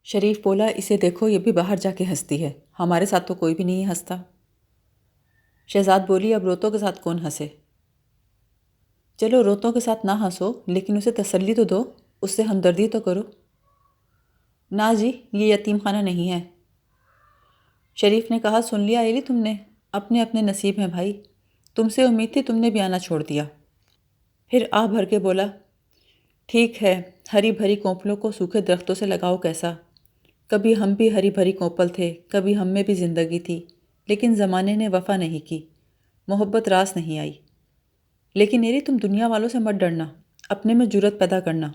شریف بولا، اسے دیکھو یہ بھی باہر جا کے ہنستی ہے، ہمارے ساتھ تو کوئی بھی نہیں ہنستا۔ شہزاد بولی، اب روتوں کے ساتھ کون ہنسے؟ چلو روتوں کے ساتھ نہ ہنسو، لیکن اسے تسلی تو دو، اس سے ہمدردی تو کرو۔ نہ جی، یہ یتیم خانہ نہیں ہے۔ شریف نے کہا، سن لیا ایلی تم نے؟ اپنے اپنے نصیب ہیں بھائی، تم سے امید تھی، تم نے بھی آنا چھوڑ دیا۔ پھر آہ بھر کے بولا، ٹھیک ہے، ہری بھری کونپلوں کو سوکھے درختوں سے لگاؤ کیسا؟ کبھی ہم بھی ہری بھری کونپل تھے، کبھی ہم میں بھی زندگی تھی، لیکن زمانے نے وفا نہیں کی، محبت راس نہیں آئی۔ لیکن ایلی تم دنیا والوں سے مت ڈرنا، اپنے میں جرأت پیدا کرنا۔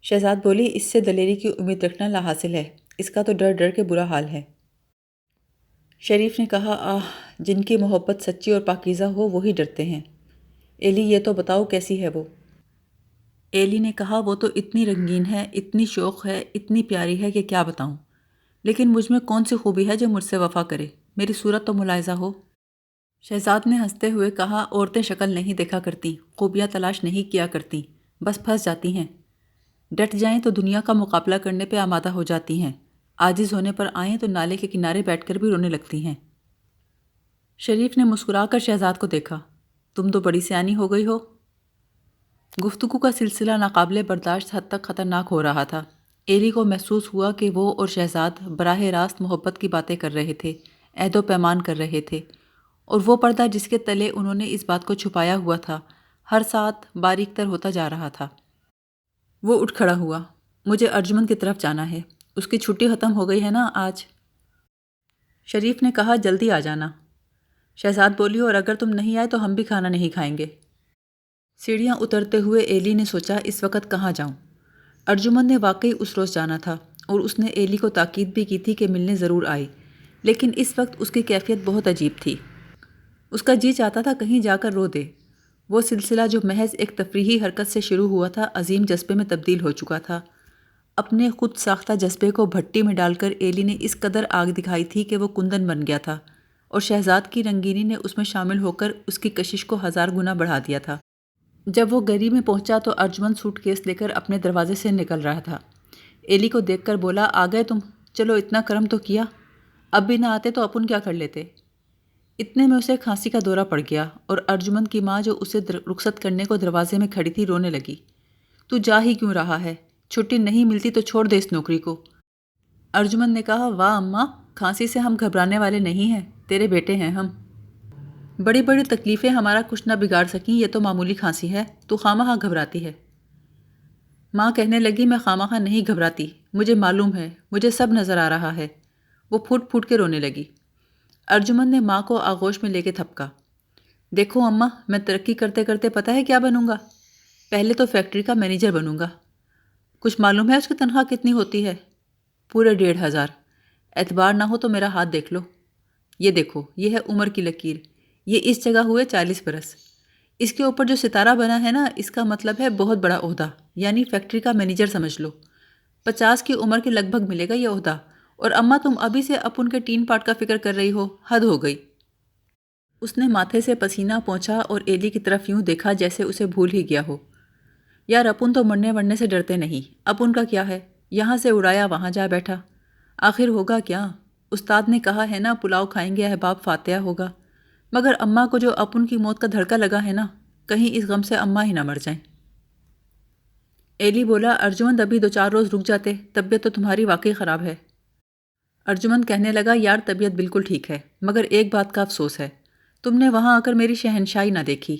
شہزاد بولی، اس سے دلیری کی امید رکھنا لا حاصل ہے، اس کا تو ڈر ڈر کے برا حال ہے۔ شریف نے کہا، جن کی محبت سچی اور پاکیزہ ہو وہی ڈرتے ہیں۔ ایلی یہ تو بتاؤ کیسی ہے وہ؟ ایلی نے کہا، وہ تو اتنی رنگین ہے، اتنی شوخ ہے، اتنی پیاری ہے کہ کیا بتاؤں، لیکن مجھ میں کون سی خوبی ہے جو مجھ سے وفا کرے؟ میری صورت تو ملاحظہ ہو۔ شہزاد نے ہنستے ہوئے کہا، عورتیں شکل نہیں دیکھا کرتی، خوبیاں تلاش نہیں کیا کرتی، بس پھنس جاتی ہیں۔ ڈٹ جائیں تو دنیا کا مقابلہ کرنے پہ آمادہ ہو جاتی ہیں، عاجز ہونے پر آئیں تو نالے کے کنارے بیٹھ کر بھی رونے لگتی ہیں۔ شریف نے مسکرا کر شہزاد کو دیکھا، تم تو بڑی سیانی ہو گئی ہو۔ گفتگو کا سلسلہ ناقابل برداشت حد تک خطرناک ہو رہا تھا۔ ایلی کو محسوس ہوا کہ وہ اور شہزاد براہ راست محبت کی باتیں کر رہے تھے، عہد و پیمان کر رہے تھے، اور وہ پردہ جس کے تلے انہوں نے اس بات کو چھپایا ہوا تھا، ہر ساتھ باریک تر ہوتا جا رہا تھا۔ وہ اٹھ کھڑا ہوا، مجھے ارجمن کی طرف جانا ہے، اس کی چھٹی ختم ہو گئی ہے نا آج؟ شریف نے کہا، جلدی آ جانا۔ شہزاد بولی، اور اگر تم نہیں آئے تو ہم بھی کھانا نہیں کھائیں گے۔ سیڑھیاں اترتے ہوئے ایلی نے سوچا، اس وقت کہاں جاؤں؟ ارجمن نے واقعی اس روز جانا تھا، اور اس نے ایلی کو تاکید بھی کی تھی کہ ملنے ضرور آئے، لیکن اس وقت اس کی کیفیت بہت عجیب تھی۔ اس کا جی چاہتا تھا کہیں جا کر رو دے۔ وہ سلسلہ جو محض ایک تفریحی حرکت سے شروع ہوا تھا، عظیم جذبے میں تبدیل ہو چکا تھا۔ اپنے خود ساختہ جذبے کو بھٹی میں ڈال کر ایلی نے اس قدر آگ دکھائی تھی کہ وہ کندن بن گیا تھا، اور شہزاد کی رنگینی نے اس میں شامل ہو کر اس کی کشش کو ہزار گنا بڑھا دیا تھا۔ جب وہ گری میں پہنچا تو ارجمن سوٹ کیس لے کر اپنے دروازے سے نکل رہا تھا۔ ایلی کو دیکھ کر بولا، آ گئے تم؟ چلو اتنا کرم تو کیا، اب بھی نہ آتے تو اپن کیا کر لیتے؟ اتنے میں اسے کھانسی کا دورہ پڑ گیا، اور ارجمن کی ماں جو اسے رخصت کرنے کو دروازے میں کھڑی تھی رونے لگی۔ تو جا ہی کیوں رہا ہے؟ چھٹی نہیں ملتی تو چھوڑ دے اس نوکری کو۔ ارجمن نے کہا، واہ اماں، کھانسی سے ہم گھبرانے والے نہیں ہیں، تیرے بیٹے ہیں ہم۔ بڑی بڑی تکلیفیں ہمارا کچھ نہ بگاڑ سکیں، یہ تو معمولی کھانسی ہے، تو خواہ گھبراتی ہے۔ ماں کہنے لگی، میں خواہ نہیں گھبراتی، مجھے معلوم ہے، مجھے سب نظر آ رہا ہے۔ وہ پھوٹ پھوٹ کے رونے لگی۔ ارجمن نے ماں کو آغوش میں لے کے تھپکا، دیکھو اماں، میں ترقی کرتے کرتے پتہ ہے کیا بنوں گا؟ پہلے تو فیکٹری کا مینیجر بنوں گا۔ کچھ معلوم ہے اس کی تنخواہ کتنی ہوتی ہے؟ پورے 1500۔ اعتبار نہ ہو تو میرا ہاتھ دیکھ لو، یہ دیکھو، یہ ہے عمر کی لکیر، یہ اس جگہ ہوئے 40 برس۔ اس کے اوپر جو ستارہ بنا ہے نا، اس کا مطلب ہے بہت بڑا عہدہ، یعنی فیکٹری کا مینیجر سمجھ لو۔ 50 کی عمر کے لگ بھگ ملے گا یہ عہدہ، اور اماں تم ابھی سے اپن کے ٹین پارٹ کا فکر کر رہی ہو، حد ہو گئی۔ اس نے ماتھے سے پسینہ پونچھا اور ایلی کی طرف یوں دیکھا جیسے اسے بھول ہی گیا ہو۔ یار اپن تو مرنے ورنے سے ڈرتے نہیں، اپن کا کیا ہے، یہاں سے اڑایا وہاں جا بیٹھا، آخر ہوگا کیا؟ استاد نے کہا ہے نا، پلاؤ کھائیں گے احباب فاتحہ ہوگا۔ مگر اماں کو جو اپن کی موت کا دھڑکا لگا ہے نا، کہیں اس غم سے اماں ہی نہ مر جائیں۔ ایلی بولا، ارجمن ابھی 2-4 روز رک جاتے، طبیعت تو تمہاری واقعی خراب ہے۔ ارجمن کہنے لگا، یار طبیعت بالکل ٹھیک ہے، مگر ایک بات کا افسوس ہے، تم نے وہاں آ کر میری شہنشائی نہ دیکھی۔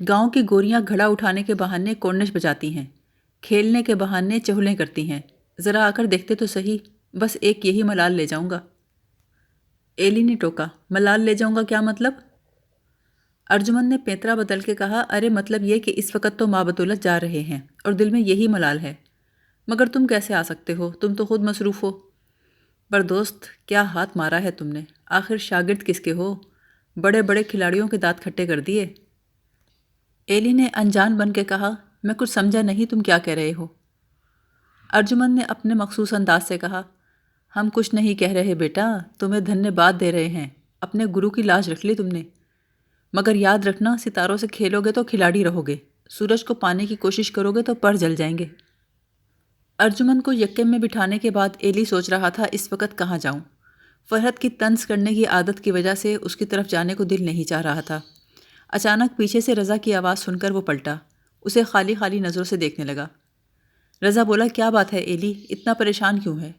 گاؤں کی گوریاں گھڑا اٹھانے کے بہانے کورنش بجاتی ہیں، کھیلنے کے بہانے چہلیں کرتی ہیں، ذرا آ کر دیکھتے تو صحیح، بس ایک یہی ملال لے جاؤں گا۔ ایلی نے ٹوکا، ملال لے جاؤں گا کیا مطلب؟ ارجمن نے پینترا بدل کے کہا، ارے مطلب یہ کہ اس وقت تو ماں بدولت جا رہے ہیں، اور دل میں یہی ملال ہے، مگر تم کیسے آ سکتے ہو، تم تو خود مصروف ہو۔ پر دوست، کیا ہاتھ مارا ہے تم نے، آخر شاگرد کس کے ہو؟ بڑے بڑے کھلاڑیوں کے دانت کھٹے کر دیے۔ ایلی نے انجان بن کے کہا، میں کچھ سمجھا نہیں تم کیا کہہ رہے ہو۔ ارجمن نے اپنے مخصوص انداز سے کہا، ہم کچھ نہیں کہہ رہے بیٹا، تمہیں دھنیہ واد دے رہے ہیں، اپنے گرو کی لاج رکھ لی تم نے۔ مگر یاد رکھنا، ستاروں سے کھیلو گے تو کھلاڑی رہو گے، سورج کو پانے کی کوشش کرو گے تو پر جل جائیں گے۔ ارجمن کو یکم میں بٹھانے کے بعد ایلی سوچ رہا تھا اس وقت کہاں جاؤں۔ فرحت کی طنز کرنے کی عادت کی وجہ سے اس کی طرف جانے کو دل نہیں چاہ رہا تھا۔ اچانک پیچھے سے رضا کی آواز سن کر وہ پلٹا، اسے خالی خالی نظروں سے دیکھنے لگا۔ رضا بولا، کیا بات ہے ایلی، اتنا پریشان کیوں ہے؟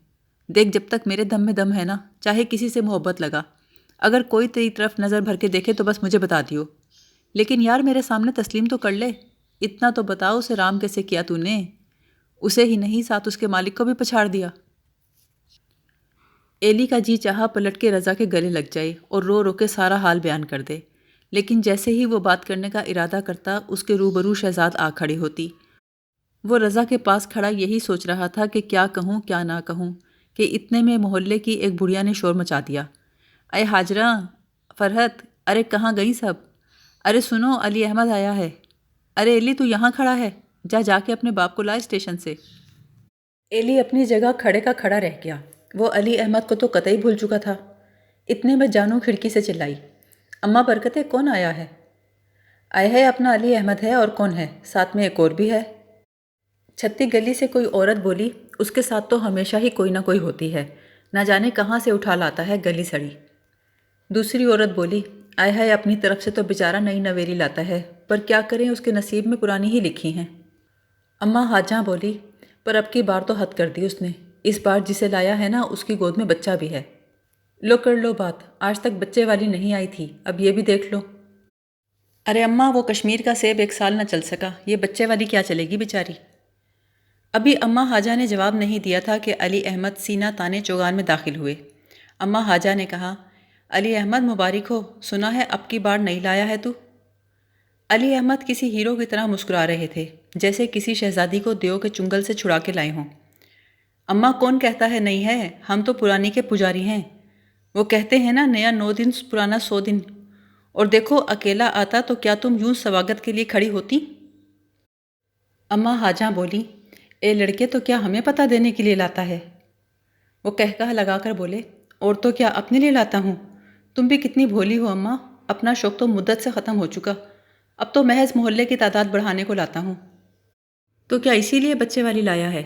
دیکھ، جب تک میرے دم میں دم ہے نا، چاہے کسی سے محبت لگا، اگر کوئی تیری طرف نظر بھر کے دیکھے تو بس مجھے بتا دیو۔ لیکن یار میرے سامنے تسلیم تو کر لے، اتنا تو بتاؤ اسے رام کیسے کیا تو نے؟ اسے ہی نہیں، ساتھ اس کے مالک کو بھی پچھاڑ دیا۔ ایلی کا جی چاہا پلٹ کے رضا کے گلے لگ جائے اور رو رو کے سارا حال بیان کر دے، لیکن جیسے ہی وہ بات کرنے کا ارادہ کرتا اس کے روبرو شہزاد آ کھڑی ہوتی۔ وہ رضا کے پاس کھڑا یہی سوچ رہا تھا کہ کیا کہوں کیا نہ کہوں، کہ اتنے میں محلے کی ایک بڑھیا نے شور مچا دیا، اے ہاجرہ، فرحت، ارے کہاں گئی سب؟ ارے سنو، علی احمد آیا ہے۔ ارے ایلی تو یہاں کھڑا ہے، جا کے اپنے باپ کو لا اسٹیشن سے۔ ایلی اپنی جگہ کھڑے کا کھڑا رہ گیا، وہ علی احمد کو تو قطعی بھول چکا تھا۔ اتنے میں جانو کھڑکی سے چلائی، اماں برکتیں، کون آیا ہے؟ آئے ہے اپنا علی احمد ہے، اور کون ہے؟ ساتھ میں ایک اور بھی ہے۔ چھتی گلی سے کوئی عورت بولی، اس کے ساتھ تو ہمیشہ ہی کوئی نہ کوئی ہوتی ہے، نہ جانے کہاں سے اٹھا لاتا ہے گلی سڑی۔ دوسری عورت بولی، آئے ہے اپنی طرف سے تو بیچارہ نئی نویلی لاتا ہے، پر کیا کریں، اس کے نصیب میں پرانی ہی لکھی ہیں۔ اماں حاجاں بولی، پر اب کی بار تو حد کر دی اس نے، اس بار جسے لایا ہے نا اس کی گود میں بچہ بھی ہے۔ لو کر لو بات، آج تک بچے والی نہیں آئی تھی، اب یہ بھی دیکھ لو۔ ارے اماں، وہ کشمیر کا سیب 1 سال نہ چل سکا، یہ بچے والی کیا چلے گی بیچاری؟ ابھی اماں حاجہ نے جواب نہیں دیا تھا کہ علی احمد سینہ تانے چوگان میں داخل ہوئے۔ اماں حاجہ نے کہا، علی احمد مبارک ہو، سنا ہے اب کی بار نہیں لایا ہے تو؟ علی احمد کسی ہیرو کی طرح مسکرا رہے تھے، جیسے کسی شہزادی کو دیو کے چنگل سے چھڑا کے لائے ہوں۔ اماں، کون کہتا ہے نہیں ہے، ہم تو پرانی کے پجاری ہیں، وہ کہتے ہیں نا نیا 9 دن پرانا 100 دن، اور دیکھو اکیلا آتا تو کیا تم یوں سواگت کے لیے کھڑی ہوتی؟ اماں حاجاں بولی، اے لڑکے، تو کیا ہمیں پتہ دینے کے لیے لاتا ہے؟ وہ کہکہا لگا کر بولے، اور تو کیا اپنے لیے لاتا ہوں، تم بھی کتنی بھولی ہو اماں، اپنا شوق تو مدت سے ختم ہو چکا، اب تو محض محلے کی تعداد بڑھانے کو لاتا ہوں۔ تو کیا اسی لیے بچے والی لایا ہے؟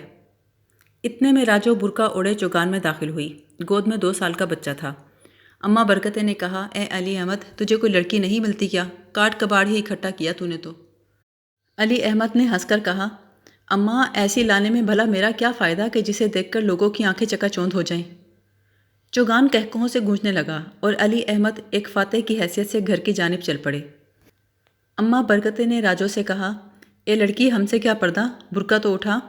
اتنے میں راجو برقع اوڑے چوگان میں داخل ہوئی، گود میں 2 سال کا بچہ تھا۔ اماں برکتیں نے کہا، اے علی احمد، تجھے کوئی لڑکی نہیں ملتی کیا؟ کاٹ کباڑ ہی اکٹھا کیا تو نے تو۔ علی احمد نے ہنس کر کہا، اماں، ایسی لانے میں بھلا میرا کیا فائدہ کہ جسے دیکھ کر لوگوں کی آنکھیں چکا چوند ہو جائیں؟ چوگان کہکہوں سے گونجنے لگا اور علی احمد ایک فاتح کی حیثیت سے گھر کی جانب چل پڑے۔ اماں برکتیں نے راجو سے کہا، اے لڑکی، ہم سے کیا پردہ، برقع تو اٹھا۔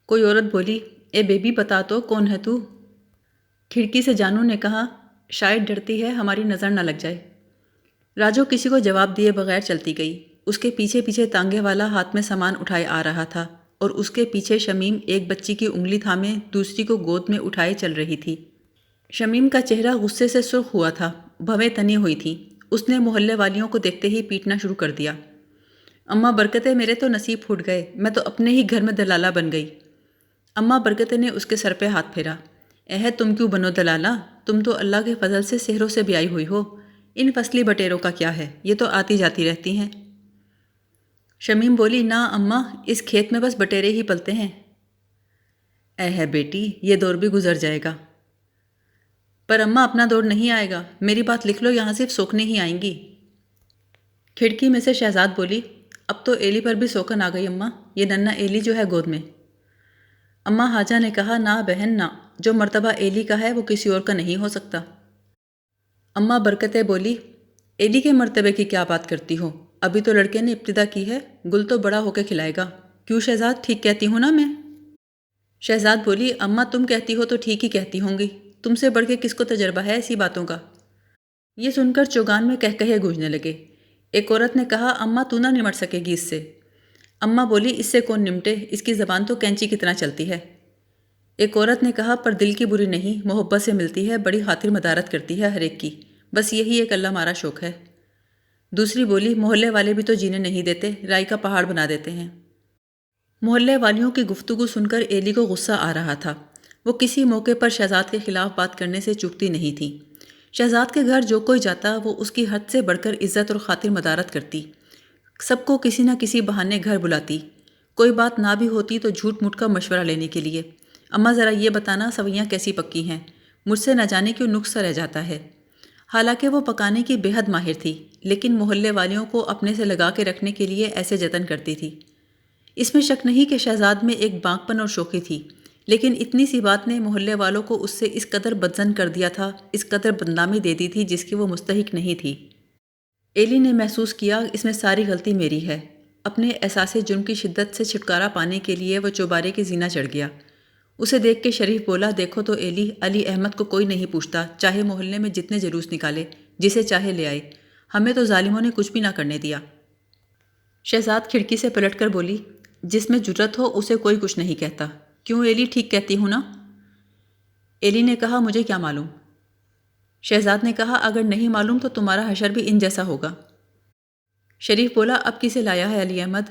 کوئی عورت بولی، اے بیبی، بتا تو کون ہے تو؟ کھڑکی سے جانو نے کہا، شاید ڈرتی ہے ہماری نظر نہ لگ جائے۔ راجو کسی کو جواب دیے بغیر چلتی گئی، اس کے پیچھے پیچھے تانگے والا ہاتھ میں سامان اٹھائے آ رہا تھا، اور اس کے پیچھے شمیم ایک بچی کی انگلی تھامے دوسری کو گود میں اٹھائے چل رہی تھی۔ شمیم کا چہرہ غصے سے سرخ ہوا تھا، بھویں تنی ہوئی تھی، اس نے محلے والیوں کو دیکھتے ہی پیٹنا شروع کر دیا۔ اماں برکتیں، میرے تو نصیب پھوٹ گئے، میں تو اپنے ہی گھر میں دلالہ بن گئی۔ اماں برکتیں نے اس کے سر پہ ہاتھ پھیرا، اے تم کیوں بنو دلالہ، تم تو اللہ کے فضل سے سحروں سے بھی آئی ہوئی ہو، ان فصلی بٹیروں کا کیا ہے، یہ تو آتی جاتی رہتی ہیں۔ شمیم بولی، نا اماں، اس کھیت میں بس بٹیرے ہی پلتے ہیں۔ اے بیٹی، یہ دور بھی گزر جائے گا۔ پر اماں، اپنا دور نہیں آئے گا، میری بات لکھ لو، یہاں صرف سوکنے ہی آئیں گی۔ کھڑکی میں سے شہزاد بولی، اب تو ایلی پر بھی سوکن آ گئی اماں، یہ ننھا ایلی جو ہے گود میں۔ اماں حاجہ نے کہا، نہ بہن نہ، جو مرتبہ ایلی کا ہے وہ کسی اور کا نہیں ہو سکتا۔ اماں برکتیں بولی، ایلی کے مرتبے کی کیا بات کرتی ہو، ابھی تو لڑکے نے ابتدا کی ہے، گل تو بڑا ہو کے کھلائے گا، کیوں شہزاد، ٹھیک کہتی ہوں نا میں؟ شہزاد بولی، اماں تم کہتی ہو تو ٹھیک ہی کہتی ہوں گی، تم سے بڑھ کے کس کو تجربہ ہے ایسی باتوں کا؟ یہ سن کر چوگان میں کہکہے گونجنے لگے۔ ایک عورت نے کہا، اماں تو نہ نمٹ سکے گی اس سے۔ اماں بولی، اس سے کون نمٹے، اس کی زبان تو کینچی کی طرح چلتی ہے۔ ایک عورت نے کہا، پر دل کی بری نہیں، محبت سے ملتی ہے، بڑی خاطر مدارت کرتی ہے ہر ایک کی، بس یہی ایک اللہ مارا شوق ہے۔ دوسری بولی، محلے والے بھی تو جینے نہیں دیتے، رائی کا پہاڑ بنا دیتے ہیں۔ محلے والیوں کی گفتگو سن کر ایلی کو غصہ آ رہا تھا، وہ کسی موقع پر شہزاد کے خلاف بات کرنے سے چوکتی نہیں تھی۔ شہزاد کے گھر جو کوئی جاتا وہ اس کی حد سے بڑھ کر عزت اور خاطر مدارت کرتی، سب کو کسی نہ کسی بہانے گھر بلاتی، کوئی بات نہ بھی ہوتی تو جھوٹ موٹ کا مشورہ لینے کے لیے۔ اماں ذرا یہ بتانا سویاں کیسی پکی ہیں، مجھ سے نہ جانے کیوں نقص رہ جاتا ہے۔ حالانکہ وہ پکانے کی بے حد ماہر تھی، لیکن محلے والیوں کو اپنے سے لگا کے رکھنے کے لیے ایسے جتن کرتی تھی۔ اس میں شک نہیں کہ شہزاد میں ایک بانکپن اور شوخی تھی، لیکن اتنی سی بات نے محلے والوں کو اس سے اس قدر بدظن کر دیا تھا، اس قدر بدنامی دے دی تھی جس کی وہ مستحق نہیں تھی۔ ایلی نے محسوس کیا اس میں ساری غلطی میری ہے۔ اپنے احساس جرم کی شدت سے چھٹکارا پانے کے لیے وہ چوبارے کی زینہ چڑھ گیا۔ اسے دیکھ کے شریف بولا، دیکھو تو ایلی، علی احمد کو کوئی نہیں پوچھتا، چاہے محلے میں جتنے جلوس نکالے، جسے چاہے لے آئے، ہمیں تو ظالموں نے کچھ بھی نہ کرنے دیا۔ شہزاد کھڑکی سے پلٹ کر بولی، جس میں جرت ہو اسے کوئی کچھ نہیں کہتا۔ کیوں ایلی، ٹھیک کہتی ہوں نا؟ ایلی نے کہا، مجھے کیا معلوم۔ شہزاد نے کہا، اگر نہیں معلوم تو تمہارا حشر بھی ان جیسا ہوگا۔ شریف بولا، اب کسے لایا ہے علی احمد؟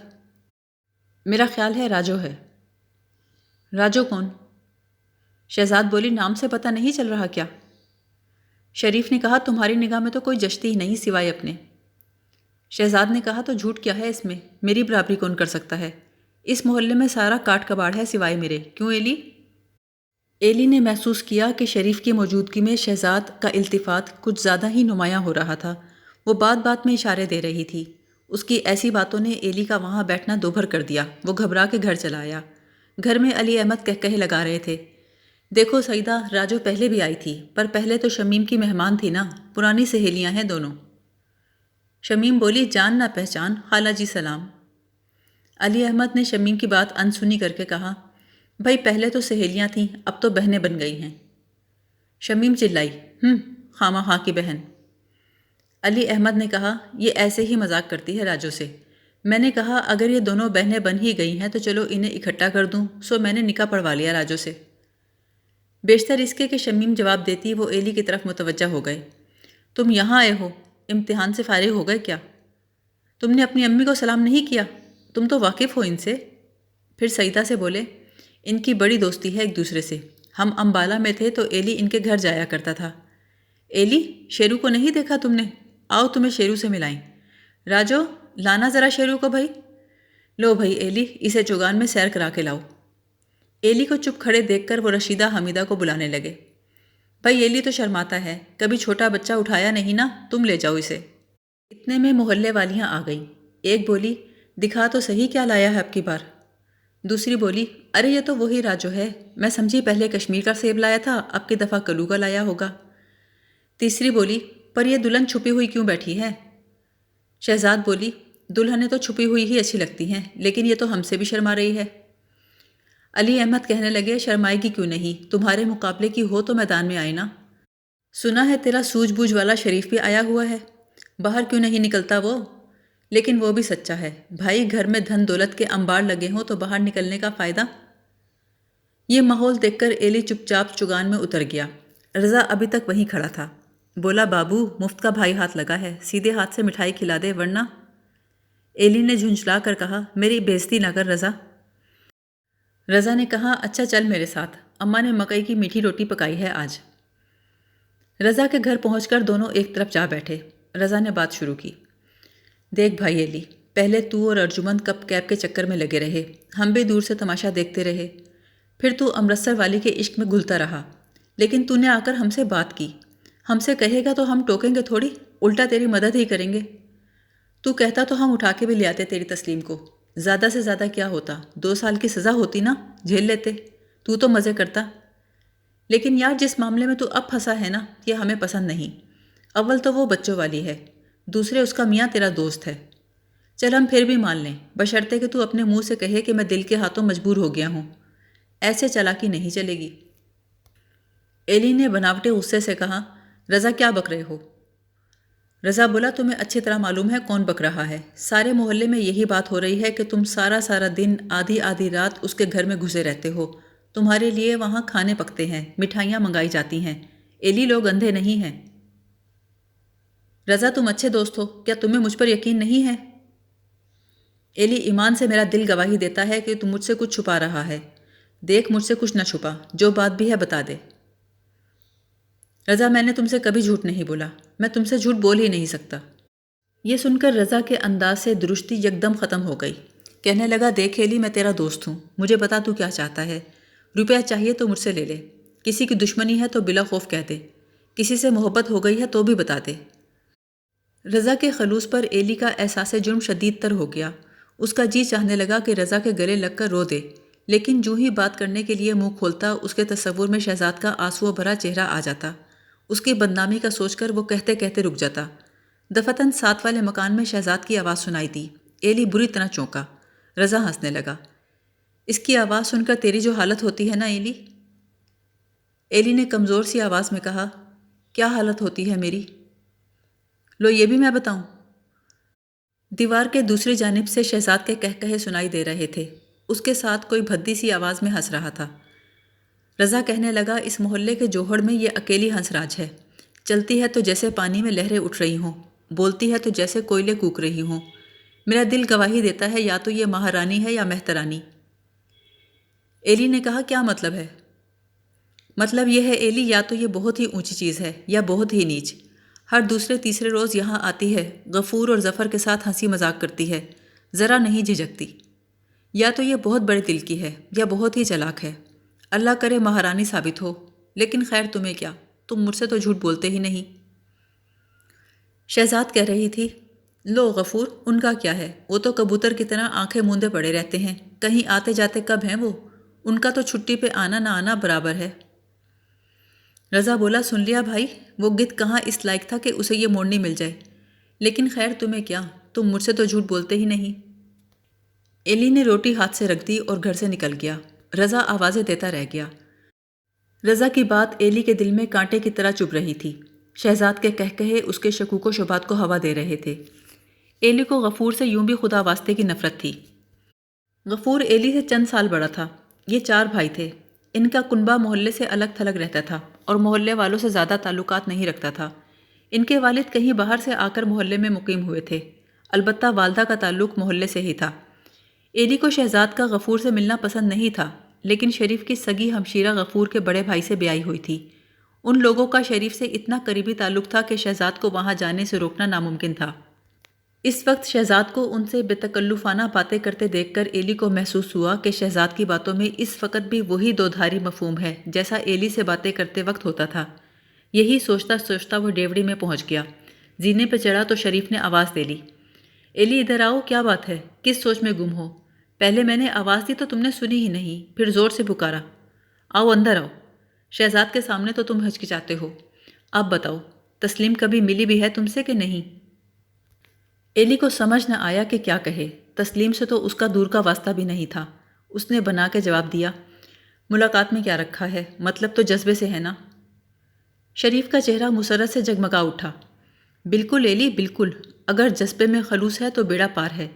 میرا خیال ہے راجو ہے۔ راجو کون؟ شہزاد بولی، نام سے پتہ نہیں چل رہا کیا؟ شریف نے کہا، تمہاری نگاہ میں تو کوئی جچتی ہی نہیں سوائے اپنے۔ شہزاد نے کہا، تو جھوٹ کیا ہے اس میں؟ میری برابری کون کر سکتا ہے؟ اس محلے میں سارا کاٹ کباڑ ہے سوائے میرے، کیوں ایلی؟ ایلی نے محسوس کیا کہ شریف کی موجودگی میں شہزاد کا التفات کچھ زیادہ ہی نمایاں ہو رہا تھا۔ وہ بات بات میں اشارے دے رہی تھی۔ اس کی ایسی باتوں نے ایلی کا وہاں بیٹھنا دوبھر کر دیا۔ وہ گھبرا کے گھر چلا آیا۔ گھر میں علی احمد کہے لگا رہے تھے، دیکھو سعیدہ، راجو پہلے بھی آئی تھی، پر پہلے تو شمیم کی مہمان تھی نا، پرانی سہیلیاں ہیں دونوں۔ شمیم بولی، جان نہ پہچان، خالہ جی سلام۔ علی احمد نے شمیم کی بات انسنی کر کے کہا، بھائی پہلے تو سہیلیاں تھیں، اب تو بہنیں بن گئی ہیں۔ شمیم چلائی، خامہ خواہ کی بہن۔ علی احمد نے کہا، یہ ایسے ہی مذاق کرتی ہے راجو سے۔ میں نے کہا اگر یہ دونوں بہنیں بن ہی گئی ہیں تو چلو انہیں اکٹھا کر دوں، سو میں نے نکاح پڑھوا لیا راجو سے۔ بیشتر اس کے کہ شمیم جواب دیتی وہ ایلی کی طرف متوجہ ہو گئے۔ تم یہاں آئے ہو، امتحان سے فارغ ہو گئے کیا؟ تم نے اپنی امی کو سلام نہیں کیا؟ تم تو واقف ہو ان سے۔ پھر سعیدہ سے بولے، ان کی بڑی دوستی ہے ایک دوسرے سے۔ ہم امبالہ میں تھے تو ایلی ان کے گھر جایا کرتا تھا۔ ایلی، شیرو کو نہیں دیکھا تم نے؟ آؤ تمہیں شیرو سے ملائیں۔ راجو، لانا ذرا شیرو کو بھائی۔ لو بھائی ایلی، اسے چوگان میں سیر کرا کے لاؤ۔ ایلی کو چپ کھڑے دیکھ کر وہ رشیدہ حمیدہ کو بلانے لگے۔ بھائی ایلی تو شرماتا ہے، کبھی چھوٹا بچہ اٹھایا نہیں نا، تم لے جاؤ اسے۔ اتنے میں محلے والیاں آ گئیں۔ ایک بولی، دکھا تو صحیح کیا لایا ہے اب کی بار۔ دوسری بولی، ارے یہ تو وہی راجو ہے، میں سمجھی پہلے کشمیر کا سیب لایا تھا، اب کی دفعہ کلو کا لایا ہوگا۔ تیسری بولی، پر یہ دلہن چھپی ہوئی کیوں بیٹھی ہے؟ شہزاد بولی، دلہنیں تو چھپی ہوئی ہی اچھی لگتی ہیں، لیکن یہ تو ہم سے بھی شرما رہی ہے۔ علی احمد کہنے لگے، شرمائے گی کیوں نہیں، تمہارے مقابلے کی ہو تو میدان میں آئے نا۔ سنا ہے تیرا سوجھ بوجھ والا شریف بھی آیا ہوا ہے، باہر کیوں نہیں نکلتا وہ؟ لیکن وہ بھی سچا ہے، بھائی گھر میں دھن دولت کے انبار لگے ہوں تو باہر نکلنے کا فائدہ؟ یہ ماحول دیکھ کر ایلی چپ چاپ چگان میں اتر گیا۔ رضا ابھی تک وہیں کھڑا تھا۔ بولا، بابو، مفت کا بھائی ہاتھ لگا ہے، سیدھے ہاتھ سے مٹھائی کھلا دے ورنہ۔ ایلی نے جھنجھلا کر کہا، میری بےزتی نہ کر رضا۔ رضا نے کہا، اچھا چل میرے ساتھ، اماں نے مکئی کی میٹھی روٹی پکائی ہے آج۔ رضا کے گھر پہنچ کر دونوں ایک طرف جا بیٹھے۔ رضا نے بات شروع کی، دیکھ بھائی ایلی، پہلے تو اور ارجمند کپ کیپ کے چکر میں لگے رہے، ہم بھی دور سے تماشا دیکھتے رہے، پھر تو امرتسر والی کے عشق میں گھلتا رہا، لیکن تو نے آ کر ہم سے بات کی۔ ہم سے کہے گا تو ہم ٹوکیں گے تھوڑی، الٹا تیری مدد ہی کریں گے۔ تو کہتا تو ہم اٹھا کے بھی لے آتے تیری تسلیم کو، زیادہ سے زیادہ کیا ہوتا، 2 سال کی سزا ہوتی نا، جھیل لیتے، تو مزے کرتا۔ لیکن یار جس معاملے میں تو اب پھنسا ہے نا، یہ ہمیں پسند نہیں۔ اول تو وہ بچوں والی ہے، دوسرے اس کا میاں تیرا دوست ہے۔ چل ہم پھر بھی مان لیں، بشرطے کہ تو اپنے منہ سے کہے کہ میں دل کے ہاتھوں مجبور ہو گیا ہوں، ایسے چالاکی نہیں چلے گی۔ ایلی نے بناوٹے غصے سے کہا، رضا کیا بک رہے ہو؟ رضا بولا، تمہیں اچھی طرح معلوم ہے کون بک رہا ہے، سارے محلے میں یہی بات ہو رہی ہے کہ تم سارا دن آدھی آدھی رات اس کے گھر میں گھسے رہتے ہو، تمہارے لیے وہاں کھانے پکتے ہیں، مٹھائیاں منگائی جاتی ہیں، ایلی لوگ اندھے نہیں ہیں۔ رضا تم اچھے دوست ہو، کیا تمہیں مجھ پر یقین نہیں ہے؟ ایلی، ایمان سے میرا دل گواہی دیتا ہے کہ تم مجھ سے کچھ چھپا رہا ہے، دیکھ مجھ سے کچھ نہ چھپا، جو بات بھی ہے بتا دے۔ رضا، میں نے تم سے کبھی جھوٹ نہیں بولا، میں تم سے جھوٹ بول ہی نہیں سکتا۔ یہ سن کر رضا کے انداز سے درشتی یکدم ختم ہو گئی۔ کہنے لگا دیکھ ایلی میں تیرا دوست ہوں، مجھے بتا تو کیا چاہتا ہے، روپیہ چاہیے تو مجھ سے لے لے، کسی کی دشمنی ہے تو بلا خوف کہہ دے، کسی سے محبت ہو گئی ہے تو بھی بتا دے۔ رضا کے خلوص پر ایلی کا احساس جرم شدید تر ہو گیا، اس کا جی چاہنے لگا کہ رضا کے گلے لگ کر رو دے، لیکن جو ہی بات کرنے کے لیے منہ کھولتا اس کے تصور میں شہزاد کا آنسو بھرا چہرہ آ جاتا، اس کی بدنامی کا سوچ کر وہ کہتے کہتے رک جاتا۔ دفتن 7 والے مکان میں شہزاد کی آواز سنائی دی، ایلی بری طرح چونکا، رضا ہنسنے لگا۔ اس کی آواز سن کر تیری جو حالت ہوتی ہے نا ایلی؟ ایلی نے کمزور سی آواز میں کہا، کیا حالت ہوتی ہے میری؟ لو یہ بھی میں بتاؤں؟ دیوار کے دوسری جانب سے شہزاد کے کہے سنائی دے رہے تھے، اس کے ساتھ کوئی بھدی سی آواز میں ہنس رہا تھا۔ رضا کہنے لگا اس محلے کے جوہڑ میں یہ اکیلی ہنس راج ہے، چلتی ہے تو جیسے پانی میں لہریں اٹھ رہی ہوں، بولتی ہے تو جیسے کوئلے کوک رہی ہوں، میرا دل گواہی دیتا ہے یا تو یہ مہارانی ہے یا مہترانی۔ ایلی نے کہا کیا مطلب ہے؟ مطلب یہ ہے ایلی یا تو یہ بہت ہی اونچی چیز ہے یا بہت ہی نیچ، ہر دوسرے تیسرے روز یہاں آتی ہے، غفور اور ظفر کے ساتھ ہنسی مذاق کرتی ہے، ذرا نہیں جھجکتی، یا تو یہ بہت بڑے دل کی ہے یا بہت ہی چلاک ہے، اللہ کرے مہارانی ثابت ہو، لیکن خیر تمہیں کیا، تم مجھ سے تو جھوٹ بولتے ہی نہیں۔ شہزاد کہہ رہی تھی، لو غفور ان کا کیا ہے، وہ تو کبوتر کی طرح آنکھیں موندے پڑے رہتے ہیں، کہیں آتے جاتے کب ہیں وہ، ان کا تو چھٹی پہ آنا نہ آنا برابر ہے۔ رضا بولا سن لیا بھائی، وہ گدھ کہاں اس لائق تھا کہ اسے یہ موڑنی مل جائے، لیکن خیر تمہیں کیا، تم مجھ سے تو جھوٹ بولتے ہی نہیں۔ ایلی نے روٹی ہاتھ سے رکھ دی اور گھر سے نکل گیا، رضا آوازیں دیتا رہ گیا۔ رضا کی بات ایلی کے دل میں کانٹے کی طرح چبھ رہی تھی، شہزاد کے کہے اس کے شکوک و شبہات کو ہوا دے رہے تھے۔ ایلی کو غفور سے یوں بھی خدا واسطے کی نفرت تھی۔ غفور ایلی سے چند سال بڑا تھا، یہ 4 بھائی تھے، ان کا کنبہ محلے سے الگ تھلگ رہتا تھا اور محلے والوں سے زیادہ تعلقات نہیں رکھتا تھا۔ ان کے والد کہیں باہر سے آ کر محلے میں مقیم ہوئے تھے، البتہ والدہ کا تعلق محلے سے ہی تھا۔ ایلی کو شہزاد کا غفور سے ملنا پسند نہیں تھا، لیکن شریف کی سگی ہمشیرہ غفور کے بڑے بھائی سے بیاہی ہوئی تھی، ان لوگوں کا شریف سے اتنا قریبی تعلق تھا کہ شہزاد کو وہاں جانے سے روکنا ناممکن تھا۔ اس وقت شہزاد کو ان سے بے تکلفانہ باتیں کرتے دیکھ کر ایلی کو محسوس ہوا کہ شہزاد کی باتوں میں اس وقت بھی وہی دو دھاری مفہوم ہے جیسا ایلی سے باتیں کرتے وقت ہوتا تھا۔ یہی سوچتا سوچتا وہ ڈیوڑی میں پہنچ گیا، زینے پہ چڑھا تو شریف نے آواز دے لی، ایلی ادھر آؤ، کیا بات ہے، کس سوچ میں گم ہو؟ پہلے میں نے آواز دی تو تم نے سنی ہی نہیں، پھر زور سے پکارا، آؤ اندر آؤ، شہزاد کے سامنے تو تم ہچکچاتے ہو، اب بتاؤ تسلیم کبھی ملی بھی ہے تم سے کہ نہیں؟ ایلی کو سمجھ نہ آیا کہ کیا کہے، تسلیم سے تو اس کا دور کا واسطہ بھی نہیں تھا۔ اس نے بنا کے جواب دیا، ملاقات میں کیا رکھا ہے، مطلب تو جذبے سے ہے نا؟ شریف کا چہرہ مسرت سے جگمگا اٹھا، بالکل ایلی بالکل، اگر جذبے میں خلوص ہے تو بیڑا پار ہے،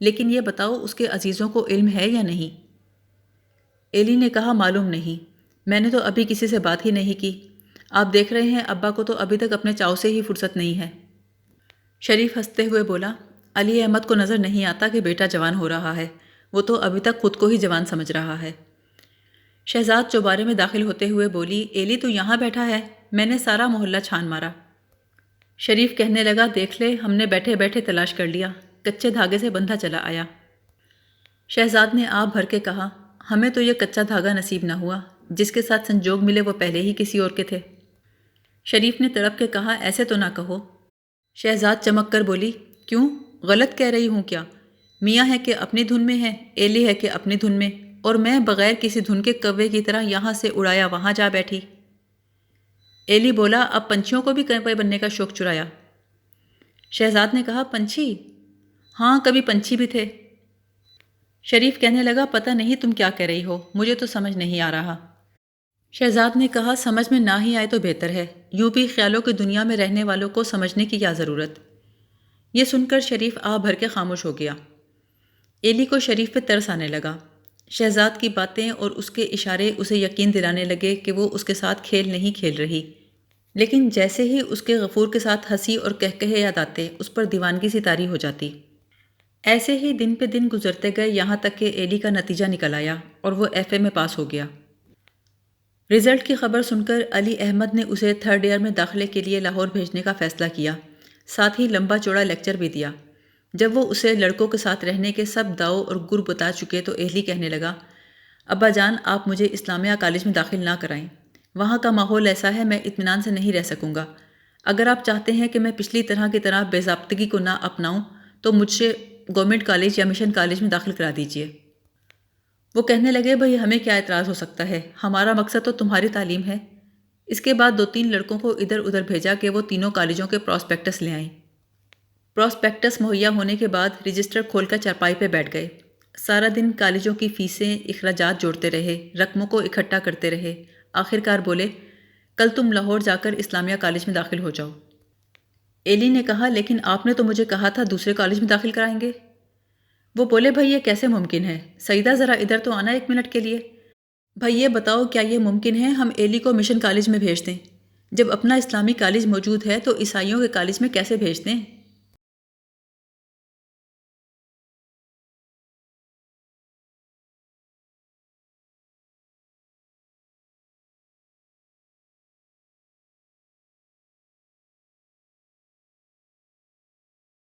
لیکن یہ بتاؤ اس کے عزیزوں کو علم ہے یا نہیں؟ ایلی نے کہا معلوم نہیں، میں نے تو ابھی کسی سے بات ہی نہیں کی، آپ دیکھ رہے ہیں ابا کو تو ابھی تک اپنے چاؤ سے ہی فرصت نہیں ہے۔ شریف ہنستے ہوئے بولا، علی احمد کو نظر نہیں آتا کہ بیٹا جوان ہو رہا ہے، وہ تو ابھی تک خود کو ہی جوان سمجھ رہا ہے۔ شہزاد چوبارے میں داخل ہوتے ہوئے بولی، ایلی تو یہاں بیٹھا ہے، میں نے سارا محلہ چھان مارا۔ شریف کہنے لگا، دیکھ لے ہم نے بیٹھے بیٹھے تلاش کر لیا، کچے دھاگے سے بندھا چلا آیا۔ شہزاد نے آپ بھر کے کہا، ہمیں تو یہ کچا دھاگا نصیب نہ ہوا، جس کے ساتھ سنجوگ ملے وہ پہلے ہی کسی اور کے تھے۔ شریف نے تڑپ کے کہا، ایسے تو نہ کہو۔ شہزاد چمک کر بولی، کیوں غلط کہہ رہی ہوں کیا؟ میاں ہے کہ اپنی دھن میں ہے، ایلی ہے کہ اپنی دھن میں، اور میں بغیر کسی دھن کے کوے کی طرح یہاں سے اڑایا وہاں جا بیٹھی۔ ایلی بولا، اب پنچھیوں کو بھی کوے بننے کا شوق چرایا۔ شہزاد نے کہا، پنچھی؟ ہاں کبھی پنچھی بھی تھے۔ شریف کہنے لگا، پتہ نہیں تم کیا کہہ رہی ہو، مجھے تو سمجھ نہیں آ رہا۔ شہزاد نے کہا، سمجھ میں نہ ہی آئے تو بہتر ہے، یوں بھی خیالوں کی دنیا میں رہنے والوں کو سمجھنے کی کیا ضرورت؟ یہ سن کر شریف آہ بھر کے خاموش ہو گیا۔ ایلی کو شریف پہ ترس آنے لگا، شہزاد کی باتیں اور اس کے اشارے اسے یقین دلانے لگے کہ وہ اس کے ساتھ کھیل نہیں کھیل رہی، لیکن جیسے ہی اس کے غفور کے ساتھ ہنسی اور کہے یاد آتے اس پر دیوانگی سی طاری ہو جاتی۔ ایسے ہی دن پہ دن گزرتے گئے، یہاں تک کہ ایلی کا نتیجہ نکل آیا اور وہ ایف اے میں پاس ہو گیا۔ رزلٹ کی خبر سن کر علی احمد نے اسے 3rd ایئر میں داخلے کے لیے لاہور بھیجنے کا فیصلہ کیا، ساتھ ہی لمبا چوڑا لیکچر بھی دیا۔ جب وہ اسے لڑکوں کے ساتھ رہنے کے سب داؤ اور گر بتا چکے تو ایلی کہنے لگا، ابا جان آپ مجھے اسلامیہ کالج میں داخل نہ کرائیں، وہاں کا ماحول ایسا ہے میں اطمینان سے نہیں رہ سکوں گا۔ اگر آپ چاہتے ہیں کہ میں پچھلی طرح کی طرح بے ضابطگی کو نہ اپناؤں تو مجھ سے گورنمنٹ کالج یا مشن کالج میں داخل کرا دیجیے۔ وہ کہنے لگے، بھئی ہمیں کیا اعتراض ہو سکتا ہے، ہمارا مقصد تو تمہاری تعلیم ہے۔ اس کے بعد 2-3 لڑکوں کو ادھر ادھر بھیجا کہ وہ تینوں کالجوں کے پراسپیکٹس لے آئیں۔ پراسپیکٹس مہیا ہونے کے بعد رجسٹر کھول کر چارپائی پہ بیٹھ گئے۔ سارا دن کالجوں کی فیسیں، اخراجات جوڑتے رہے، رقموں کو اکٹھا کرتے رہے۔ آخرکار بولے، کل تم لاہور جا کر اسلامیہ کالج میں داخل ہو جاؤ۔ ایلی نے کہا، لیکن آپ نے تو مجھے کہا تھا دوسرے کالج میں داخل کرائیں گے۔ وہ بولے، بھائی یہ کیسے ممکن ہے؟ سعیدہ ذرا ادھر تو آنا 1 منٹ کے لیے۔ بھائی یہ بتاؤ کیا یہ ممکن ہے ہم ایلی کو مشن کالج میں بھیج دیں؟ جب اپنا اسلامی کالج موجود ہے تو عیسائیوں کے کالج میں کیسے بھیج دیں؟